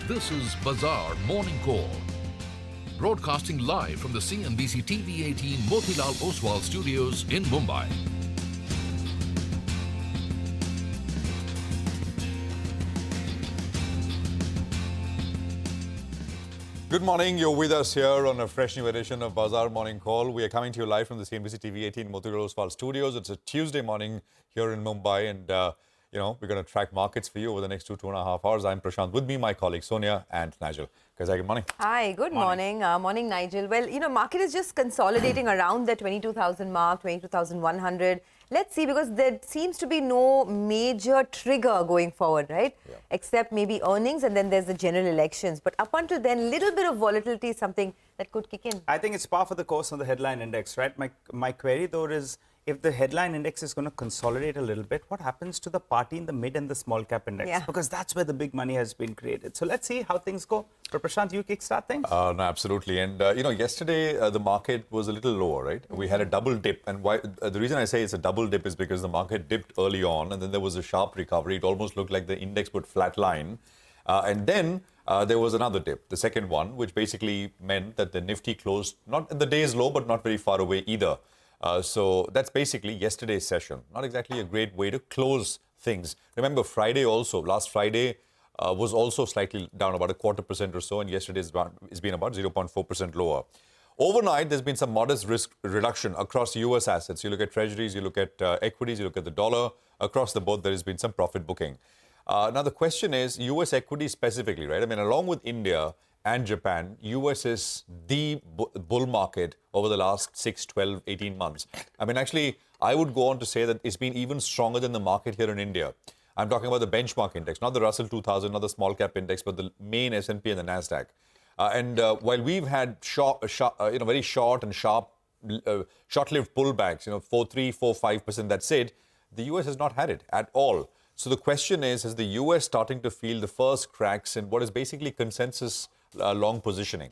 This is Bazaar Morning Call. Broadcasting live from the CNBC TV18 Motilal Oswal studios in Mumbai. Good morning. You're with us here on a fresh new edition of Bazaar Morning Call. We are coming to you live from the CNBC TV18 Motilal Oswal studios. It's a Tuesday morning here in Mumbai, and we're going to track markets for you over the next 2.5 hours. I'm Prashant. With me, my colleagues Sonia and Nigel. Good morning. Hi, good morning. Morning, Nigel. Well, market is just consolidating around the 22,000 mark, 22,100. Let's see, because there seems to be no major trigger going forward, right? Yeah. Except maybe earnings, and then there's the general elections. But up until then, little bit of volatility is something that could kick in. I think it's par for the course on the headline index, right? My query, though, is if the headline index is going to consolidate a little bit, what happens to the party in the mid and the small cap index? Yeah. Because that's where the big money has been created. So let's see how things go. But Prashant, you kickstart things? No, absolutely. And, yesterday the market was a little lower, right? Mm-hmm. We had a double dip. And why? The reason I say it's a double dip is because the market dipped early on and then there was a sharp recovery. It almost looked like the index would flatline. And then there was another dip, the second one, which basically meant that the Nifty closed not at the day's low, but not very far away either. So that's basically yesterday's session. Not exactly a great way to close things. Remember, last Friday was also slightly down about 0.25% or so, and yesterday's has been about 0.4% lower. Overnight, there's been some modest risk reduction across U.S. assets. You look at treasuries, you look at equities, you look at the dollar. Across the board, there has been some profit booking. Now, the question is U.S. equities specifically, right? I mean, along with India and Japan, US is the bull market over the last 6, 12, 18 months. I mean, actually, I would go on to say that it's been even stronger than the market here in India. I'm talking about the benchmark index, not the Russell 2000, not the small cap index, but the main S&P and the Nasdaq. While we've had very short and sharp, short-lived pullbacks, 4.3, 4.5%, that's it, the US has not had it at all. So the question is the US starting to feel the first cracks in what is basically consensus long positioning?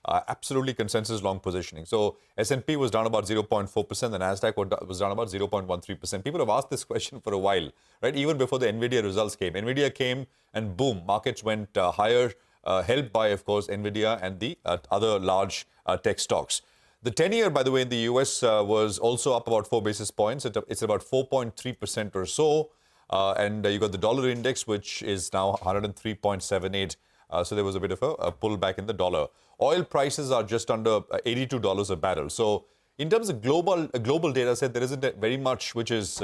Absolutely consensus long positioning. So S&P was down about 0.4%, the Nasdaq was down about 0.13%. People have asked this question for a while, right? Even before the NVIDIA results came. NVIDIA came and boom, markets went higher, helped by, of course, NVIDIA and the other large tech stocks. The 10-year, by the way, in the US was also up about 4 basis points. It's about 4.3% or so. And you got the dollar index, which is now 103.78. So there was a bit of a pullback in the dollar. Oil prices are just under $82 a barrel. So in terms of global data set, there isn't very much which is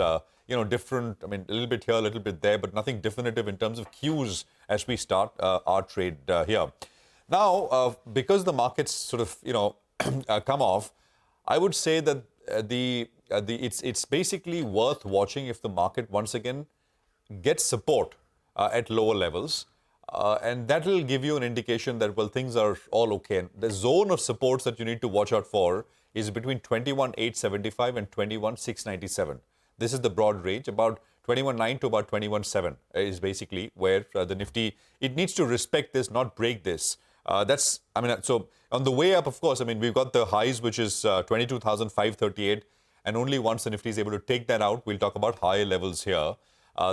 different. I mean, a little bit here, a little bit there, but nothing definitive in terms of cues as we start our trade here. Now, because the markets sort of come off, I would say that it's basically worth watching if the market once again gets support at lower levels. And that will give you an indication that, well, things are all okay. And the zone of supports that you need to watch out for is between 21,875 and 21,697. This is the broad range. About 21,900 to about 21,700 is basically where the Nifty, it needs to respect this, not break this. So on the way up, of course, we've got the highs, which is 22,538. And only once the Nifty is able to take that out, we'll talk about higher levels here.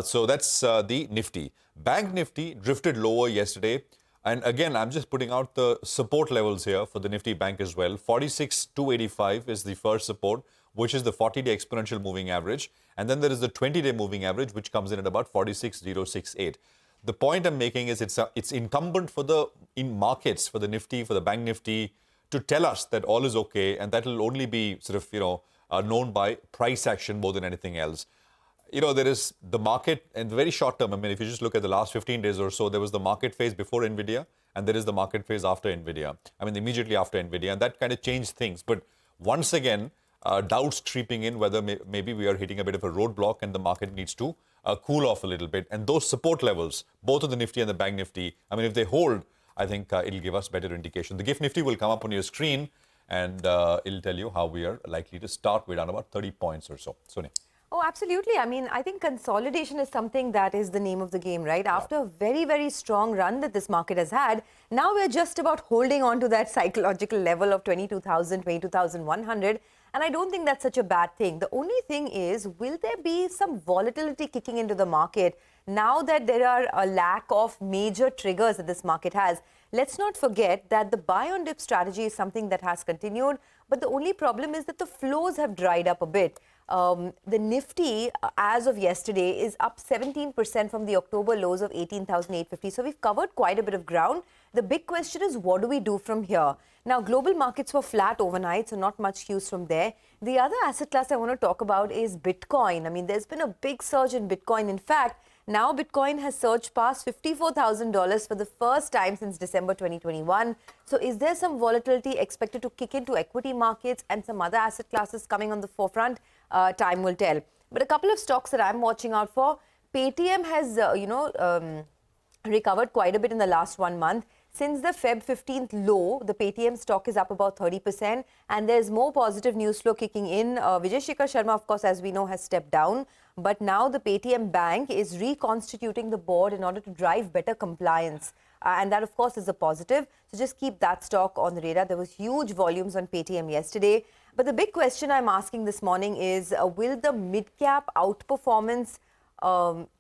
So that's the Nifty. Bank Nifty drifted lower yesterday. And again, I'm just putting out the support levels here for the Nifty Bank as well. 46,285 is the first support, which is the 40-day exponential moving average. And then there is the 20-day moving average, which comes in at about 46,068. The point I'm making is it's incumbent in markets, for the Nifty, for the Bank Nifty, to tell us that all is okay. And that will only be known by price action more than anything else. There is the market in the very short term. If you just look at the last 15 days or so, there was the market phase before NVIDIA, and there is the market phase after NVIDIA. Immediately after NVIDIA, and that kind of changed things. But once again, doubts creeping in whether maybe we are hitting a bit of a roadblock and the market needs to cool off a little bit. And those support levels, both of the Nifty and the Bank Nifty, if they hold, I think it'll give us better indication. The GIFT Nifty will come up on your screen, and it'll tell you how we are likely to start. We're down about 30 points or so. Sonia. Oh, absolutely. I think consolidation is something that is the name of the game, right? Yeah. After a very, very strong run that this market has had, now we're just about holding on to that psychological level of 22,000, 22,100. And I don't think that's such a bad thing. The only thing is, will there be some volatility kicking into the market now that there are a lack of major triggers that this market has, let's not forget that the buy on dip strategy is something that has continued, but the only problem is that the flows have dried up a bit. The Nifty, as of yesterday, is up 17% from the October lows of 18,850. So we've covered quite a bit of ground. The big question is, what do we do from here? Now, global markets were flat overnight, so not much use from there. The other asset class I want to talk about is Bitcoin. I mean, there's been a big surge in Bitcoin. In fact, now Bitcoin has surged past $54,000 for the first time since December 2021. So is there some volatility expected to kick into equity markets and some other asset classes coming on the forefront? Time will tell. But a couple of stocks that I'm watching out for. Paytm has, recovered quite a bit in the last 1 month. Since the Feb 15th low, the Paytm stock is up about 30%, and there's more positive news flow kicking in. Vijay Shekhar Sharma, of course, as we know, has stepped down. But now the Paytm Bank is reconstituting the board in order to drive better compliance. And that, of course, is a positive. So just keep that stock on the radar. There was huge volumes on Paytm yesterday. But the big question I'm asking this morning is, will the mid-cap outperformance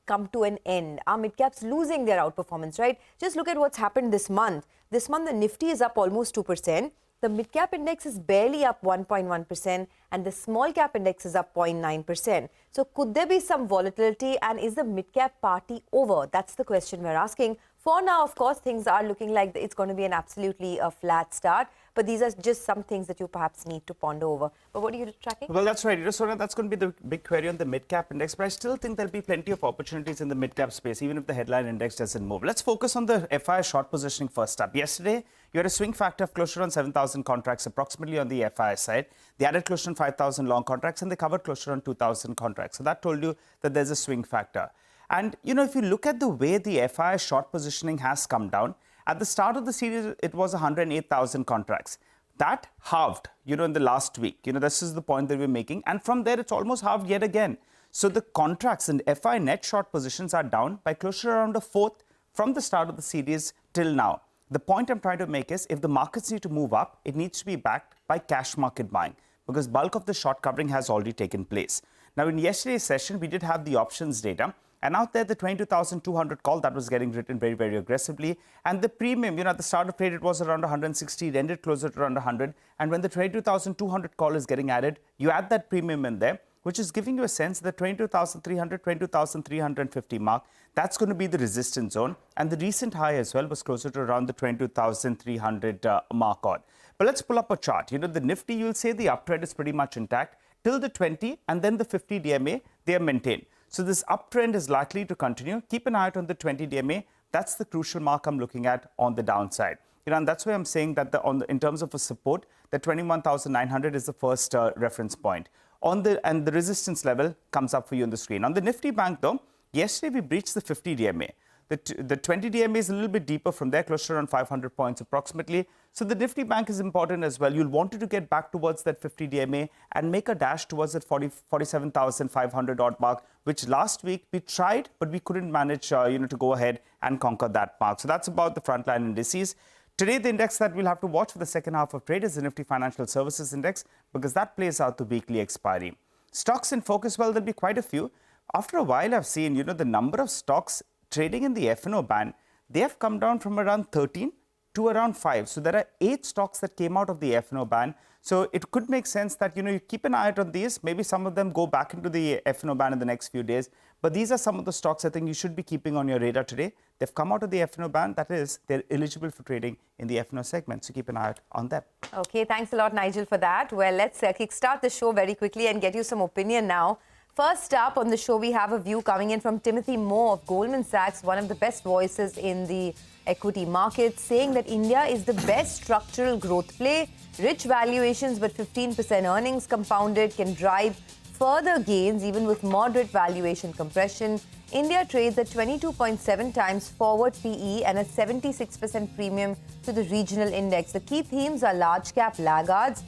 come to an end? Are mid-caps losing their outperformance, right? Just look at what's happened this month. This month, the Nifty is up almost 2%. The mid-cap index is barely up 1.1%, and the small-cap index is up 0.9%. So could there be some volatility, and is the mid-cap party over? That's the question we're asking. For now, of course, things are looking like it's going to be an absolutely flat start. But these are just some things that you perhaps need to ponder over. But what are you tracking? Well, that's right. So that's going to be the big query on the mid-cap index. But I still think there'll be plenty of opportunities in the mid-cap space, even if the headline index doesn't move. Let's focus on the FI short positioning first up. Yesterday, you had a swing factor of closer on 7,000 contracts approximately on the FI side. They added closer on 5,000 long contracts, and they covered closer on 2,000 contracts. So that told you that there's a swing factor. And, if you look at the way the FI short positioning has come down, at the start of the series, it was 108,000 contracts. That halved, in the last week. This is the point that we're making. And from there, it's almost halved yet again. So the contracts and FI net short positions are down by closer around a fourth from the start of the series till now. The point I'm trying to make is, if the markets need to move up, it needs to be backed by cash market buying, because bulk of the short covering has already taken place. Now, in yesterday's session, we did have the options data. And out there, the 22,200 call, that was getting written very, very aggressively. And the premium, at the start of trade, it was around 160. It ended closer to around 100. And when the 22,200 call is getting added, you add that premium in there, which is giving you a sense that 22,300, 22,350 mark, that's going to be the resistance zone. And the recent high as well was closer to around the 22,300 mark odd. But let's pull up a chart. The Nifty, you'll say the uptrend is pretty much intact till the 20 and then the 50 DMA, they are maintained. So this uptrend is likely to continue. Keep an eye out on the 20 DMA. That's the crucial mark I'm looking at on the downside. And that's why I'm saying that in terms of a support, the 21,900 is the first reference point. And the resistance level comes up for you on the screen. On the Nifty Bank, though, yesterday we breached the 50 DMA. The 20 DMA is a little bit deeper from there, closer around 500 points approximately. So the Nifty Bank is important as well. You'll want to get back towards that 50 DMA and make a dash towards that 47,500 odd mark, which last week we tried, but we couldn't manage to go ahead and conquer that mark. So that's about the frontline indices. Today, the index that we'll have to watch for the second half of trade is the Nifty Financial Services Index, because that plays out the weekly expiry. Stocks in focus, well, there'll be quite a few. After a while, I've seen, the number of stocks trading in the F&O band, they have come down from around 13 to around 5. So there are 8 stocks that came out of the F&O band. So it could make sense that, you keep an eye out on these. Maybe some of them go back into the F&O band in the next few days. But these are some of the stocks I think you should be keeping on your radar today. They've come out of the F&O band. That is, they're eligible for trading in the F&O segment. So keep an eye out on them. Okay, thanks a lot, Nigel, for that. Well, let's kickstart the show very quickly and get you some opinion now. First up on the show, we have a view coming in from Timothy Moore of Goldman Sachs, one of the best voices in the equity market, saying that India is the best structural growth play. Rich valuations but 15% earnings compounded can drive further gains even with moderate valuation compression. India trades at 22.7 times forward PE and a 76% premium to the regional index. The key themes are large cap laggards,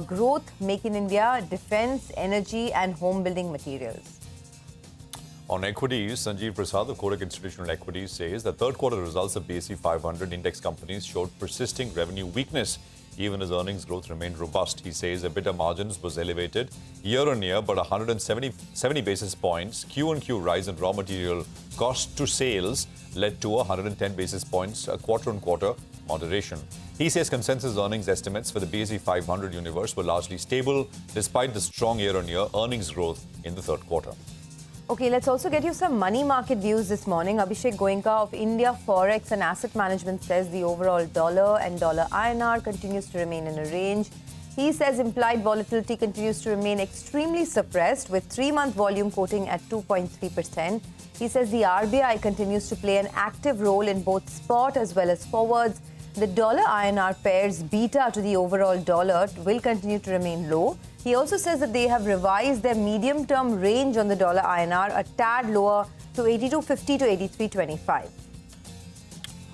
growth, make in India, defense, energy and home building materials. On equities, Sanjeev Prasad of Kotak Institutional Equities says that third quarter results of BSE 500 index companies showed persisting revenue weakness. even as earnings growth remained robust. He says EBITDA margins was elevated year-on-year, but 170 basis points Q-on-Q rise in raw material cost to sales led to 110 basis points quarter-on-quarter moderation. He says consensus earnings estimates for the BSE 500 universe were largely stable despite the strong year-on-year earnings growth in the third quarter. Okay, let's also get you some money market views this morning. Abhishek Goenka of India Forex and Asset Management says the overall dollar and dollar INR continues to remain in a range. He says implied volatility continues to remain extremely suppressed with 3-month volume quoting at 2.3%. He says the RBI continues to play an active role in both spot as well as forwards. The dollar INR pair's beta to the overall dollar will continue to remain low. He also says that they have revised their medium-term range on the dollar INR a tad lower to 82.50 to 83.25.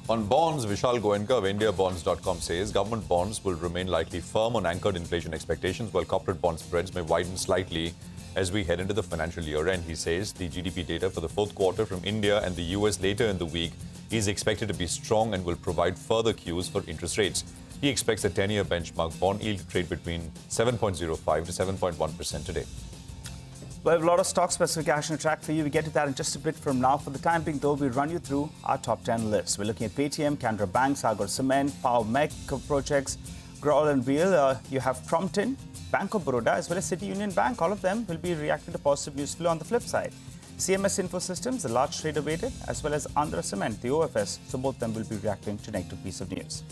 On bonds, Vishal Goenka of IndiaBonds.com says government bonds will remain likely firm on anchored inflation expectations, while corporate bond spreads may widen slightly as we head into the financial year end. He says the GDP data for the fourth quarter from India and the US later in the week is expected to be strong and will provide further cues for interest rates. He expects the 10-year benchmark bond yield to trade between 7.05 to 7.1% today. We have a lot of stock specific action to track for you. We get to that in just a bit from now. For the time being, though, we'll run you through our top 10 list. We're looking at Paytm, Canara Bank, Sagar Cement, Power Mech Projects, Growl and Wheel. You have Crompton, Bank of Baroda, as well as City Union Bank. All of them will be reacting to positive news flow on the flip side. CMS Info Systems, the large trader weighted, as well as Andhra Cement, the OFS. So both of them will be reacting to negative piece of news.